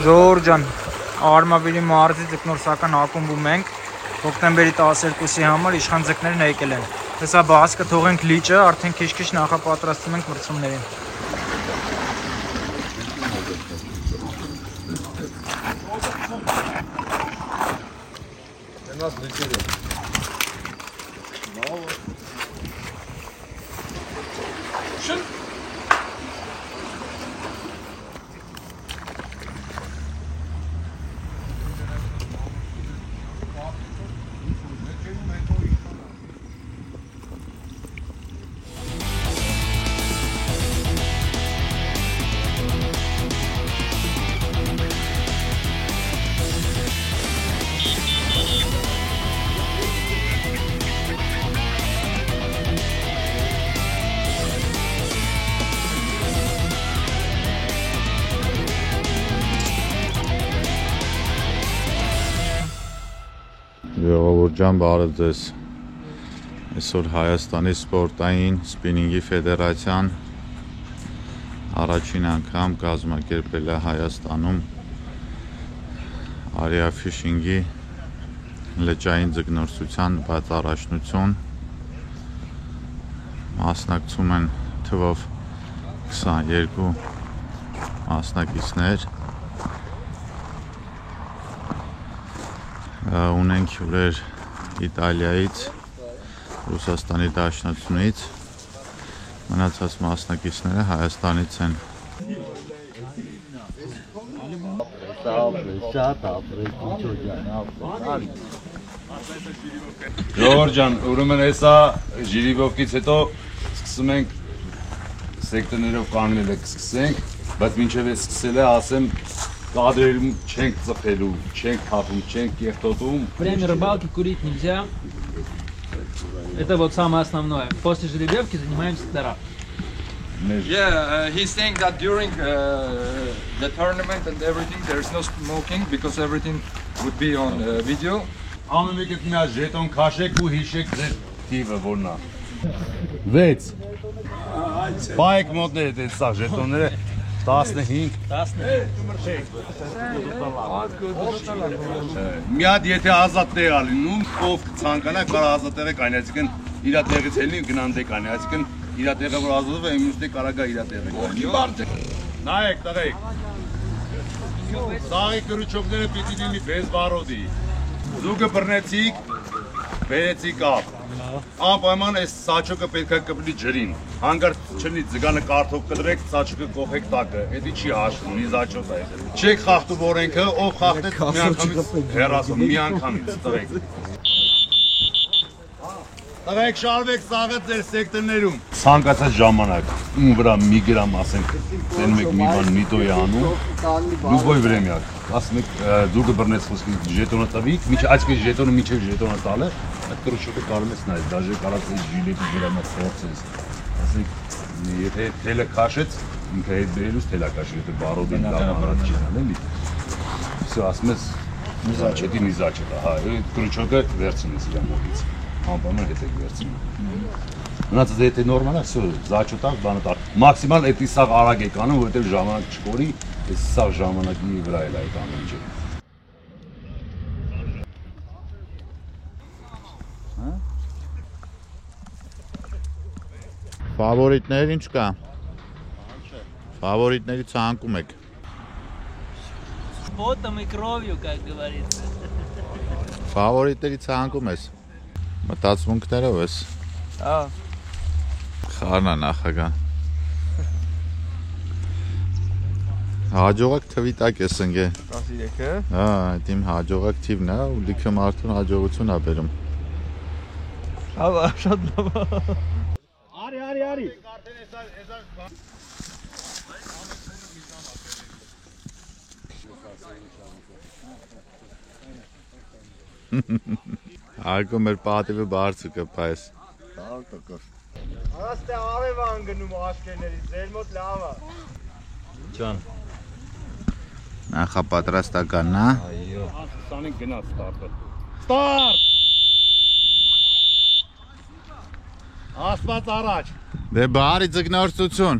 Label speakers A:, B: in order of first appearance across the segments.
A: Ժորժան Արմավիրի մարզի ձկնորսական ակումբում ենք հոկտեմբերի 12-ի համար իշխան ձկներն եկել են։ Հեսա բաց կթողենք լիճը, արդեն քիչ-քիչ նախապատրաստում ենք մրցումներին։
B: Ժողովուրդ ջան, բարև ձեզ։ Այսօր Հայաստանի սպորտային սպինինգի ֆեդերացիան առաջին անգամ կազմակերպել է Հայաստանում արիաֆիշինգի լճային ձկնորսության բաց առաջնություն։ Մասնակցում են թվով 22 մասնակիցներ։ Ունենք հյուրեր Իտալիայից, Ռուսաստանի Դաշնությունից, մնացած մասնակիցները Հայաստանից են։
C: Ժորժան, ուրեմն հեսա ժիրիվովքից հետո սկսում ենք սեկտորներով կանգնել եք սկսենք, բայց մինչև է սկսել է ասեմ կադրերում չենք ծխելու, չենք թափում, չենք կեղտոտում։
D: Время рыбалки курить нельзя. Это вот самое основное. После жеребьевки занимаемся сектора.
E: Yeah, he's saying that during the tournament and everything there's no smoking because everything would be on video.
C: Անում եք մի ժետոն քաշեք ու հիշեք ձեր թիվը որնա։ 6 Բայկ մոդներ է սա ժետոնները 15 Մի հատ եթե ազատ տեղ ա լինում, ով ցանկանա կարող ազատ տեղը կանի, այսինքն իր տեղից ելնի գնան դե կանի, այսինքն իր տեղը որ ազատով է, իմուստի կարող է իր տեղը կանի։ Նայեք, տղեկ։ Սաղի կրուչոկները պիտի լինի բեզբարոդի։ Զուգը բռնեցիք, բերեցիք ապ։ Անպայման այս սաչոկը պետք է կպնի ջրին։ Հանկարծ չլինի ձգանը կարթով կդրեք, սաչոկը կողեք տակը։ Էդի չի հաշվում, նիզաչոտ է։ Չեք խախտում օրենքը, ով խախտեց մի անգամից հեռացում, մի անգամից տղեկ։ Տղեկ շարվեք սաղը ձեր սեկտորներում։ Ցանկացած ժամանակ, ում վրա մի գրամ ասենք, տենում եք մի բան միտոյ անում, լուբոյ վրեմյակ, ասում եք դուգը բռնեց խոսքի ժետոնը տվիք, այսպես ժետոնը միջև ժետոնը տալը, այդ կրուշոկը կարող ես նայել, դաժե կարած այս ժիլետի գրամը փորձես, ասենք, եթե թելը քաշեց, ինքը հետ բերելուց թելա քաշել, եթե բարոդին լավանարած չի նալ, էլի, սո ասում ես նիզաչետ, հա, կրուշոկը վերցնես իր մոտից, անպայման հետ եք վերցնում, մնացած եթե նորմալ է, սո զաչոտակ, բանը տար, մաքսիմալ էդի սաղ արագ եք անում, որտեղ ժամանակ չկորի, այս սաղ ժամանակի վրա էլ այդ ամենջը։
B: Ֆավորիտներ ինչ կա։ Ֆավորիտների ցանկում եք։
D: Потом и кровью, как говорится.
B: Ֆավորիտների ցանկում ես։ Մտածմունքներով ես։
A: Հա։
B: Խառնա նախագահ։ Հաջողակ թվի տակ ես ընկե։
A: 13-ը։
B: Հա, այդ իմ հաջողակ թիվն է, ու լիքը մարդուն հաջողություն ա բերում։
A: Հա, շատ լավ։
C: Արի։
B: Արկո մեր պատիվը բարձր կպայես։
A: Աստե արև անգնում աշկերներից, ձեր մոտ լավ է։
D: Ջան։
B: Նախապատրաստականն է։
C: Այո։ 25 գնաց ստարտը։ Ստարտ։ Աստված առաջ։
B: Դե բարի ձկնորսություն։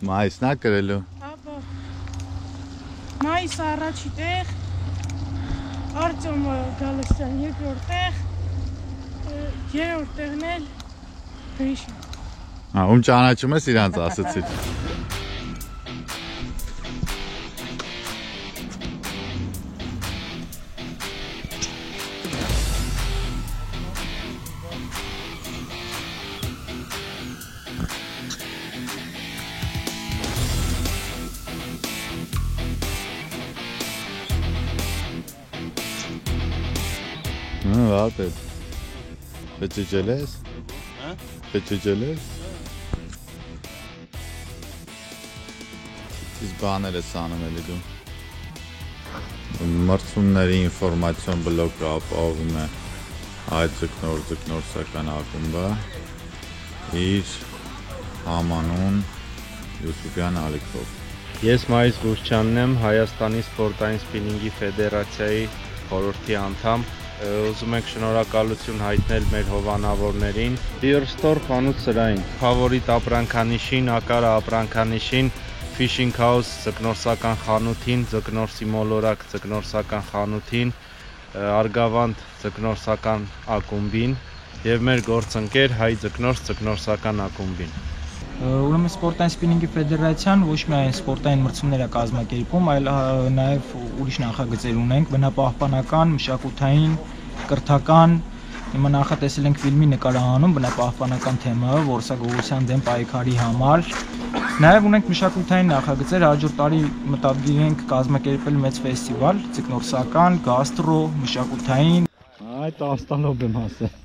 B: Մայիսն է գրելու։
F: Ապա մայիս առաջի տեղ, Արտյոմ Գալստյան երկրորդ տեղ, երրորդ տեղն էլ Գրիշին։
B: Ում ճանաչում ես իրանց ասացիք։ Վատ է։ Փեչեջել ես։ Փեչեջել ես։ Իսկ բաներ ես անում էլի դու։ Մրցումների ինֆորմացիոն բլոկը ապահովում է այդ ձկնորսական ակումբը իր համանուն յութուբյան ալիքով։
G: Ես Մայիս Գուշչյանն եմ, Հայաստանի սպորտային սպինինգի ֆեդերացիայի խորհրդի անդամ։ Ուզում ենք շնորհակալություն հայտնել մեր հովանավորներին։ Beer Store խանութ սրային, Ֆավորիտ ապրանքանիշին, Ակարա ապրանքանիշին, Fishing House ձկնորսական խանութին, Ձկնորսի մոլորակ ձկնորսական խանութին, Արգավանդ ձկնորսական ակումբին եւ մեր գործընկեր Հայ ձկնորս ձկնորսական ակումբին։
A: Ուրեմն սպորտային սպինինգի ֆեդերացիան ոչ միայն սպորտային մրցումներ է կազմակերպում, այլ նաև ուրիշ նախագծեր ունենք, բնապահպանական, մշակութային, կրթական։ Հիմա նախատեսել ենք ֆիլմի նկարահանում բնապահպանական թեմայով որսագողության դեմ պայքարի համար։ Նաև ունենք մշակութային նախագծեր, հաջորդ տարի մտադիր ենք կազմակերպել մեծ ֆեստիվալ, ձկնորսական, գաստրո, մշակութային։
G: Այդ աստանով եմ ասել։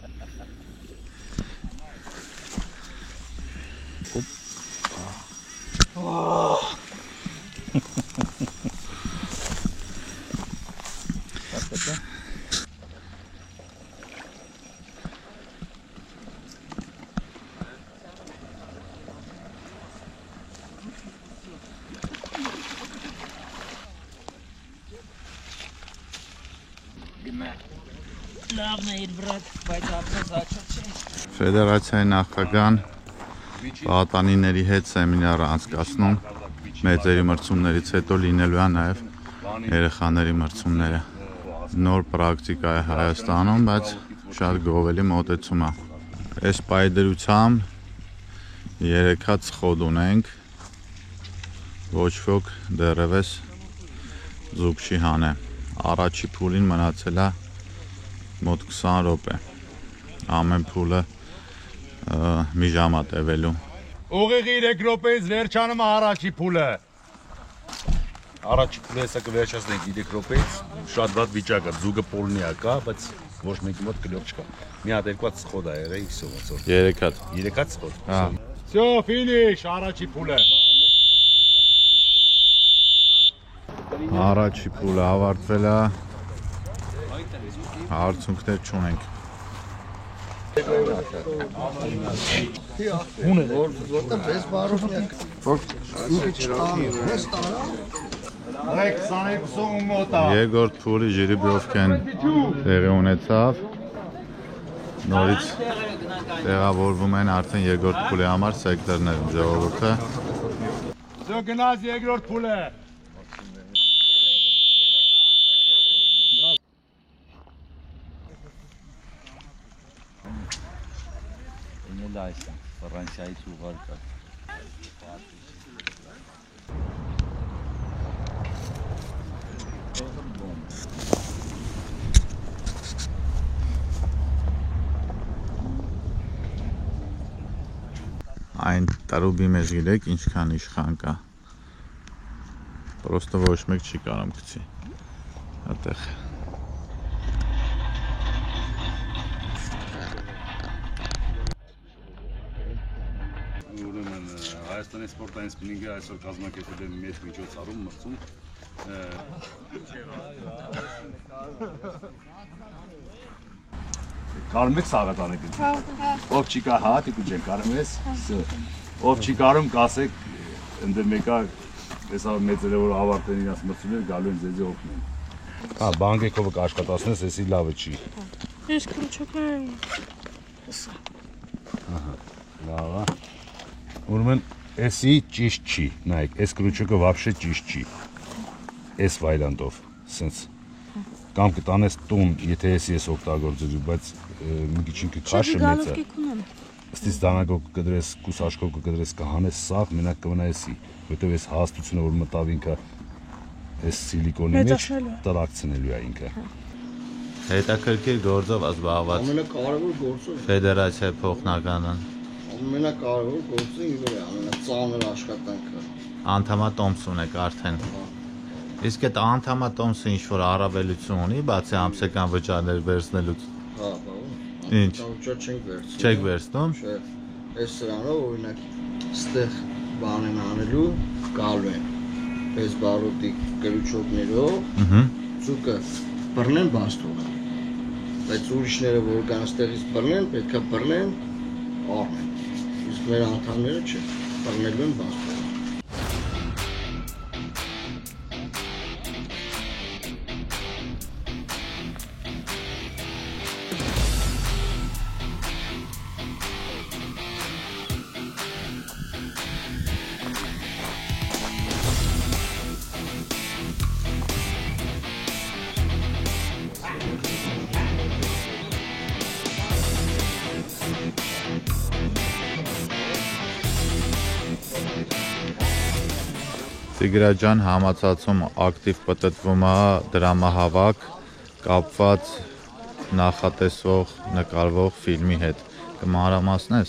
F: Լավն է իր վրատ, բայց ապրես աչոք չէ։
B: Ֆեդերացիայի նախագահան պատանիների հետ սեմինար անցկացնում մեծերի մրցումներից հետո լինելու է նաև երեխաների մրցումները։ Նոր պրակտիկա է Հայաստանում, բայց շատ գովելի մոտեցում է։ Այս պայդրությամբ 3 հատ խոդ ունենք, ոչ ոք դեռևս զուգ չի հանե։ Առաջի փուլին մնացել է մոտ 20 րոպե։ Ամեն փուլը մի ժամ է տևելու։
C: Ուղիղ 3 րոպեից վերջանում է առաջի փուլը։ Առաջի փուլը հեսա կվերջացնենք 3 րոպեից, շատ վատ վիճակ է, զուգը պոլնիա կա, բայց ոչ մեկի մոտ կլոր չկա։ Մի հատ երկու հատ սխոդ է եղել, x-ով ոնց որ։
B: 3 հատ։
C: 3 հատ սխոդ։
B: Հա։
C: Всё, ֆինիշ, առաջի փուլը։
B: Առաջի փուլը ավարտվել է։ Հարցունքներ չունենք։ Երկրորդ փուլի ժիրիբրովկեն տեղի ունեցավ։ Նորից տեղավորվում են արդեն երկրորդ փուլի համար սեկտորներում ժողովուրդը։
C: Всё, գնաց երկրորդ փուլը։
H: Ֆրանսիայից ուղարկա։
B: Այն տարուբի մեջ գիտեք ինչքան իշխան կա։ Պրոստը ոչ մեկ չի կարամ գցի։ Այդտեղ
C: Հայաստանի սպորտային սպինինգը այսօր կազմակերպել է մեծ միջոցառում մրցում։ Կարում եք սաղատանեք ընդ։ Ով չի կա հա, դիք ջեն կարում ես։ Ով չի կարում կասեք, ընդ մեկա հեսա մեծերը որ ավարտեն իրաց մրցումները գալու են ձեզ օգնեն։ Հա, բանկեկով կաշխատացնես, էսի լավը չի։
F: Ես քրոջոքներ եմ։
C: Ահա, լավ է։ Ուրեմն Էսի ճիշտ չի, նայեք, այս կրուչոկը вообще ճիշտ չի։ Այս վայրանդով, սենց կամ կտանես տուն, եթե էսի ես օգտագործելու, բայց մի քիչ ինքը քաշը մեծ է։ Ստից դանակով կդրես, կուսաշկով կդրես, կհանես սաղ, մենակ կմնա էսի, որտեղ այս հաստությունը որ մտավ ինքը այս սիլիկոնի մեջ տրակցնելու է ինքը։
B: Հետաքրքիր գործով զբաղված
H: ամենակարևոր գործը
B: ֆեդերացիայի փոխնականը
H: ամենակարևոր գործը ինքը է, ամենածանր աշխատանքը։
B: Անդամատոմս ունեք արդեն։ Իսկ այդ անդամատոմսը ինչ-որ առավելություն ունի, բացի ամսական վճարներ վերցնելուց։
H: Հա, բա։
B: Ինչ։
H: Չենք վերցնում։
B: Չեք վերցնում։
H: Չէ։ Այս սրանով օրինակ ստեղ բան են անելու, գալու են։ Այս բարոտի կրուչոկներով, ծուկը բռնեն բաց թողեն։ Բայց ուրիշները որ կան ստեղից բռնեն, պետքա բռնեն, առնեն։ Իսկ մեր անդամները չէ, բռնելու են բաց թողեն։
B: Տիգրա ջան, համացածում ակտիվ պտտվում է դրամահավաք կապված նախատեսվող նկարվող ֆիլմի հետ։ Կմանրամասնես։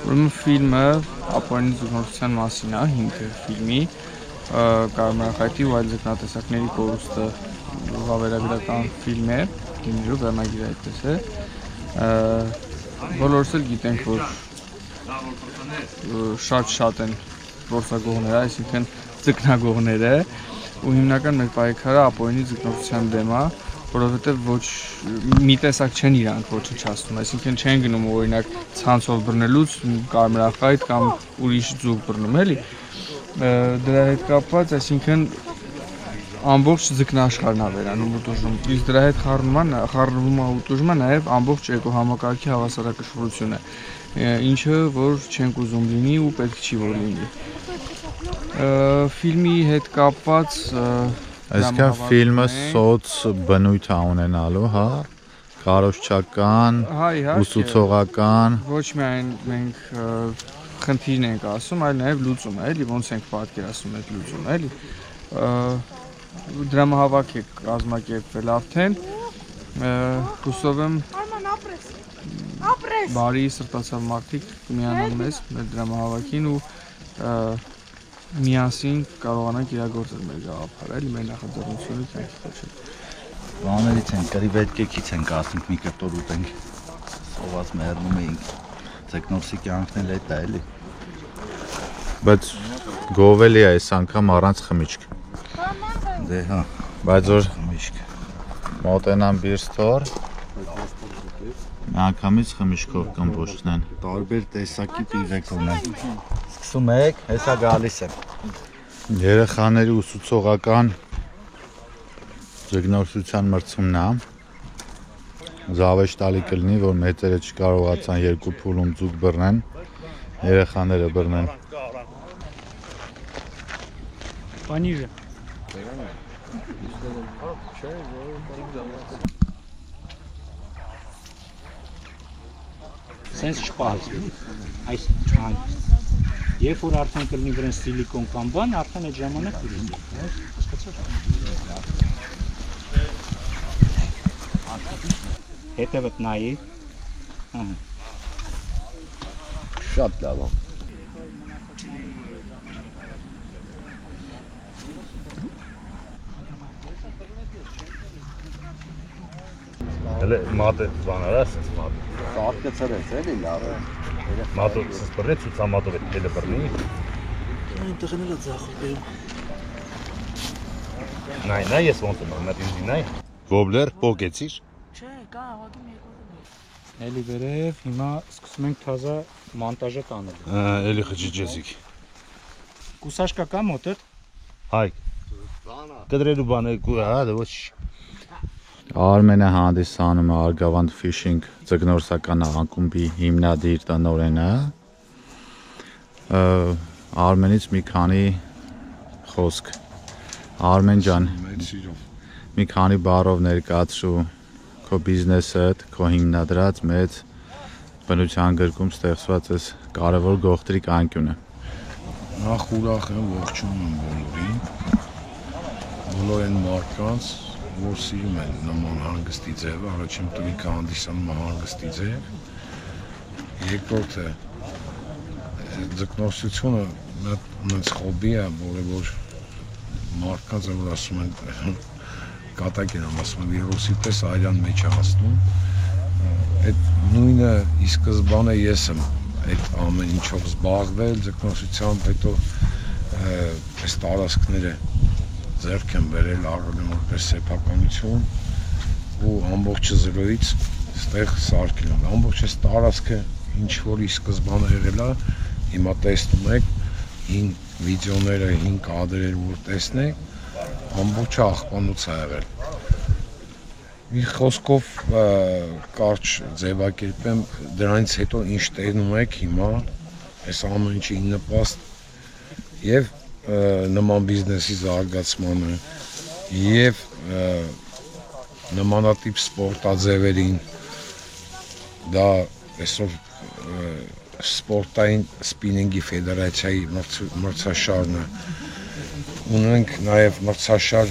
I: Ուրեմն ֆիլմը ապօրինի ձգնորսության մասին է, հիմքը ֆիլմի Կարմրախայտի ու այլ ձգնատեսակների կորուստը վավերագրական ֆիլմ է, գիներու վերնագիրը այդպես է։ Բոլորս էլ գիտենք, որ շատ են գործագողները, այսինքն ձկնագողները, ու հիմնական մեր պայքարը ապօրինի ձկնորսության դեմ է, որովհետև ոչ մի տեսակ չեն իրանք ոչնչացնում, այսինքն չեն գնում օրինակ ցանցով բռնելուց կարմրախայտ կամ ուրիշ ձուկ բռնում, էլի։ Դրա հետ կապված, այսինքն ամբողջ ձկնաշխարհն է վերանում ուտուժում, իսկ դրա հետ խառնվում է ուտուժումը նաև ամբողջ էկոհամակարգի հավասարակշռությունը, ինչը որ չենք ուզում լինի ու պետք չի որ լինի։ Ֆիլմի հետ կապված
B: Այսինքն ֆիլմը սոց բնույթ է ունենալու, հա, քարոզչական, ուսուցողական։
I: Ոչ միայն մենք խնդիրն ենք ասում, այլ նաև լուծումը, էլի, ոնց ենք պատկերացնում այդ լուծումը, էլի։ Դրամահավաք է կազմակերպվել արդեն, հուսով եմ բարի սրտացավ մարդիկ կմիանան մեզ մեր դրամահավաքին ու միասին կարողանանք իրագործել մեր գաղափարը, էլի մեր նախաձեռնությունը կյանքի կոչել։
J: Բաներից են, կրիվետկեքից ենք ասենք մի կտոր ուտենք, սոված մեռնում էինք, ձկնորսի կյանքն էլ էդ է, էլի։
B: Բայց գովելի է այս անգամ առանց խմիչք։
J: Դե հա,
B: բայց որ
J: խմիչք։
B: Մոտենան բիրստոր, միանգամից խմիչքով կմբոշնեն։
J: Տարբեր տեսակի պիղեք ունեն։ Սկսում եք, հեսա գալիս եմ։
B: Երեխաների ուսուցողական ձկնորսության մրցումն է։ Զավեշտալի կլինի, որ մեծերը չկարողացան երկու փուլում ձուկ բռնեն, երեխաները բռնեն։
F: Пониже. Սենց չպահած, այս չան, երբ որ արդեն կլինի վրեն սիլիկոն կամ բան, արդեն այդ ժամանակ կլինի, հետևդ նայի,
J: Շատ լավ է։
C: Հələ մատը բանարա, սենց մատը։
J: Սաղկը ծրեց, էլի լավ է։
C: Մատը սենց բռնեց ու ծամատով էդ հելը բռնի։
F: Այն տղանել է ձախով բերում։
C: Նայ, ես ոնց եմ, մատ ինձի նայ։ Ոբլեր, պոկեցիր։
F: Չէ, կա, աղագի մեկով։ Էլի վերև, հիմա սկսում ենք թազա մոնտաժը տանել։
C: Էլի խճիջեցիք։
F: Կուսաշկա կա մոտդ։
C: Հայ։ Կդրելու բանը կուրա, հա, դա ոչ։
B: Արմենը հանդիսանում է Արգավանդ Fishing ձկնորսական ակումբի հիմնադիր տնօրենը։ Արմենից մի քանի խոսք։ Արմեն ջան, մի քանի բառով ներկայացրու քո բիզնեսը, քո հիմնադրած մեծ բնության գրքում ստեղծված այս կարևոր գողտրիկ անկյունը։
K: Նախ ուրախ եմ, ողջունում եմ բոլորին, բոլոր են մարդկանց, որ սիրում են նման հանգստի ձևը, առաջին տունիքը հանդիսանում է հանգստի ձև, երկրորդը ձկնորսությունը նենց խոբի է, որ մարդկանց որ ասում են, կատակ են ասում են, վիրուսի պես այրան մեջ է հասնում, այդ նույնը ի սկզբանե ես եմ այդ ամեն ինչով զբաղվել, ձկնորսությամբ, հետո այս տարածքները ձեռք եմ բերել, առել եմ որպես սեփականություն ու ամբողջը զրոյից ստեղ սարքել եմ։ Ամբողջ այս տարածքը ինչ որ ի սկզբանե եղել է, հիմա տեսնում եք, հին վիդեոները, հին կադրեր որ տեսնեք, ամբողջը աղբանոց է եղել։ Մի խոսքով կարճ ձևակերպեմ, դրանից հետո ինչ տենում եք հիմա, այս ամեն ինչի նպաստ եւ նման բիզնեսի զարգացմանը եւ նմանատիպ սպորտաձևերին, դա այսօր սպորտային սպինինգի ֆեդերացիայի մրցաշարն է, ունենք նաև մրցաշար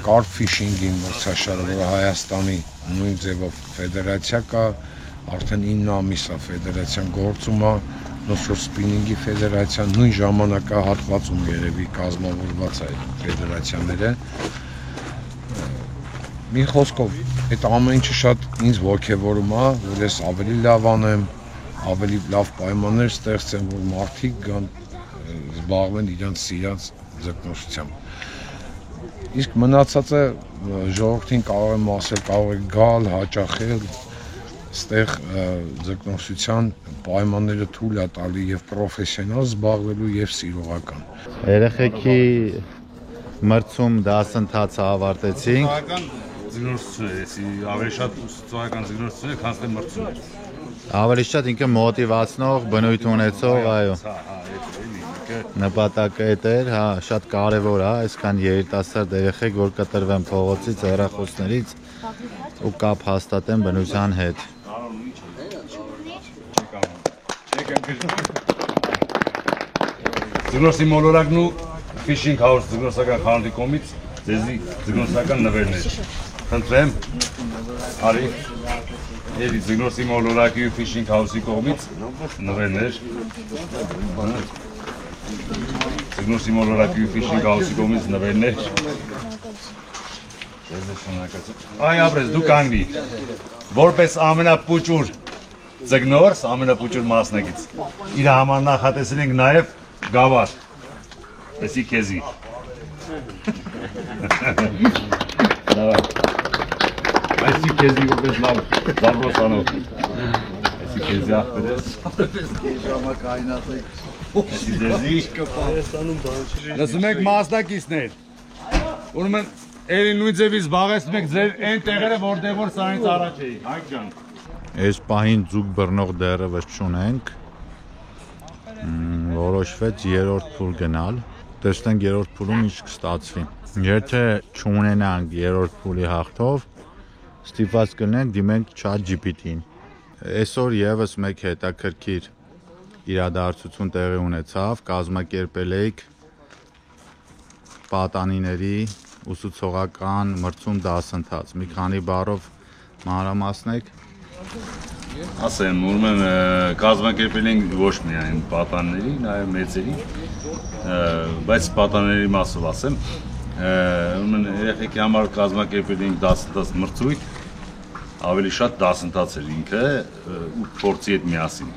K: կարպ ֆիշինգի մրցաշարը, որը Հայաստանի նույն ձևով ֆեդերացիա կա, արդեն 9 ամիս է ֆեդերացիան գործում է, նոսոր սպինինգի ֆեդերացիան նույն ժամանակահատվածում երևի կազմավորված է ֆեդերացիաները։ Մի խոսքով, այդ ամեն ինչը շատ ինձ ոգևորում է, որ ես ավելի լավ անեմ, ավելի լավ պայմաններ ստեղծեմ, որ մարդիկ գան զբաղվեն իրենց սիրած ձկնորսությամբ։ Իսկ մնացածը ժողովրդին կարող եմ ասել, կարող եք գալ, հաճախել, ստեղ ձկնորսության պայմանները թույլ է տալի եւ պրոֆեսիոնալ զբաղվելու եւ սիրողական։
B: Երեխեքի մրցում դասընթացը ավարտեցինք։
C: Ձկնորսություն է, ավելի շատ ուսուցողական ձկնորսություն է, քան թե մրցում։
B: Ավելի շատ ինքը մոտիվացնող, բնույթ ունեցող, այո։ Նպատակը էր, հա, շատ կարևոր է, այսքան երիտասարդ երեխեք, որ կտրվեն փողոցից, հեռախոսներից ու կապ հաստատեն բնության հետ։
C: Ձկնորսի մոլորակն ու ֆիշինգ հաուս ձկնորսական խանութի կողմից ձեզի ձկնորսական նվերներ։ Խնդրեմ, արի, երի ձկնորսի մոլորակի ու ֆիշինգ հաուսի կողմից նվերներ։ Ձկնորսի մոլորակի ու ֆիշինգ հաուսի կողմից նվերներ։ Այ ապրես, դու կանգնի, որպես ամենապուճուր ձկնորս, ամենապուճուր մասնակից, իր համար նախատեսել ենք նաև գավառ, եսի քեզի։ Այսի քեզի որպես լավ զարբրոսանով, այսի քեզի աղբերես, այսի ձեզի, լսում եք մասնակիցներ, ուրում են էլի նույն ձևի զբաղեցնում եք ձեր են տեղերը, որտեղ որ սրանից առաջ էի, հայք ջան։
B: Այս պահին ձուկ բռնող դեռևս չունենք, որոշվեց երրորդ փուլ գնալ, տեսնենք երրորդ փուլում ինչ կստացվի։ Եթե չունենանք երրորդ փուլի հաղթով, ստիպված կլինենք դիմենք ChatGPT-ին։ Այսօր եւս մեկ հետաքրքիր իրադարձություն տեղի ունեցավ, կազմակերպել էինք պատանիների ուսուցողական մրցում դասընթաց։ Մի քանի բառով մանրամասնեք։
C: Ասեմ, ուրեմն կազմակերպել ենք ոչ միայն պատանների, նաև մեծերի, բայց պատանների մասով ասեմ, ուրեմն երեխեքի համար կազմակերպել ենք դասընթաց մրցույթ, ավելի շատ դասընթաց էր ինքը ու փորձի հետ միասին։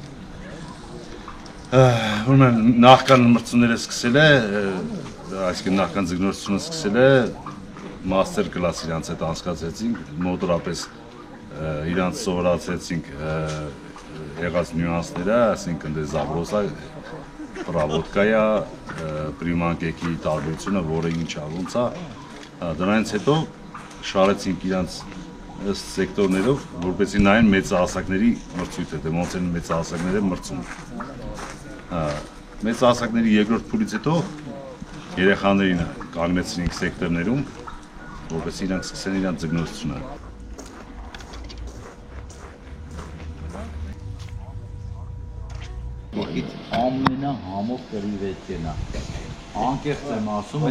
C: Ուրեմն նախքան մրցումները սկսել է, այսինքն նախքան ձկնորսությունը սկսել է, մաստեր կլաս իրանց հետ անցկացրեցինք, մոտորապես իրանց սովորացրեցինք եղած նյուանսները, այսինքն դե զաբրոսա, պրավոտկայա, պրիմանկեքի տարբերությունը, որը ինչա, ոնց է, դրանից հետո շարեցինք իրանց սեկտորներով, որպեսզի նայեն մեծահասակների մրցույթը, դե ոնց են մեծահասակները մրցում։ Մեծ հասակների երկրորդ փուլից հետո երեխաներին կանգնեցրինք սեկտորներում, որովհետեւ իրանք սկսեն իրանք ձգնորսությունը։
J: Ողից ամենահամով կրիվետքն է։ Անկեղծ եմ ասում,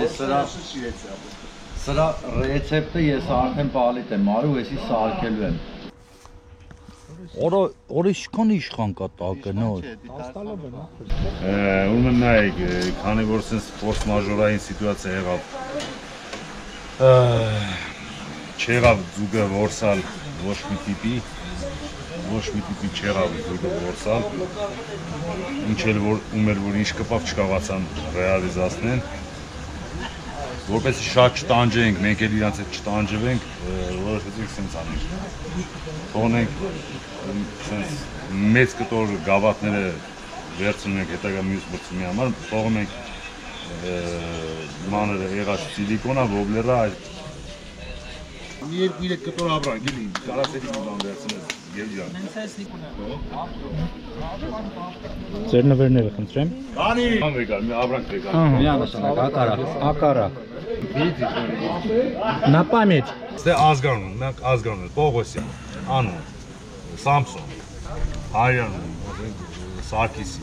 J: սրա ռեցեպտը ես արդեն պալիտ եմ արու, էսի սարքելու եմ։ Օրը ինչքան իշխան կա տակը նոր։
C: Ուրեմն նայեք, քանի որ sense ֆորս մաժորային սիտուացիա եղավ։ Չեղավ ձուկը որսալ ոչ մի տիպի չեղավ ձուկը որսալ։ Ինչ էլ որ ինչ կպավ չկարողացան ռեալիզացնել։ Որպեսզի շատ չտանջենք, մենք էլ իրանց հետ չտանջվենք, որովհետեւ sense անենք։ Թողնենք sense մեծ կտոր գավաթները վերցնում ենք հետագա մյուս մրցումի համար, թողում ենք մանր եղած սիլիկոնա, ոբլերա երկու-երեք կտոր ապրանք, էլի, կարասերի մի բան վերցնես, Գերջան։
F: Ձեր նվերները խնդրեմ։
C: Քանի եկար, մի ապրանք եկար։
F: Միանշանակ, ակարակ։ На память.
C: Ստե ազգանուն, Պողոսյան, անուն, Սամսոն, Հայրան, Սարգիսի։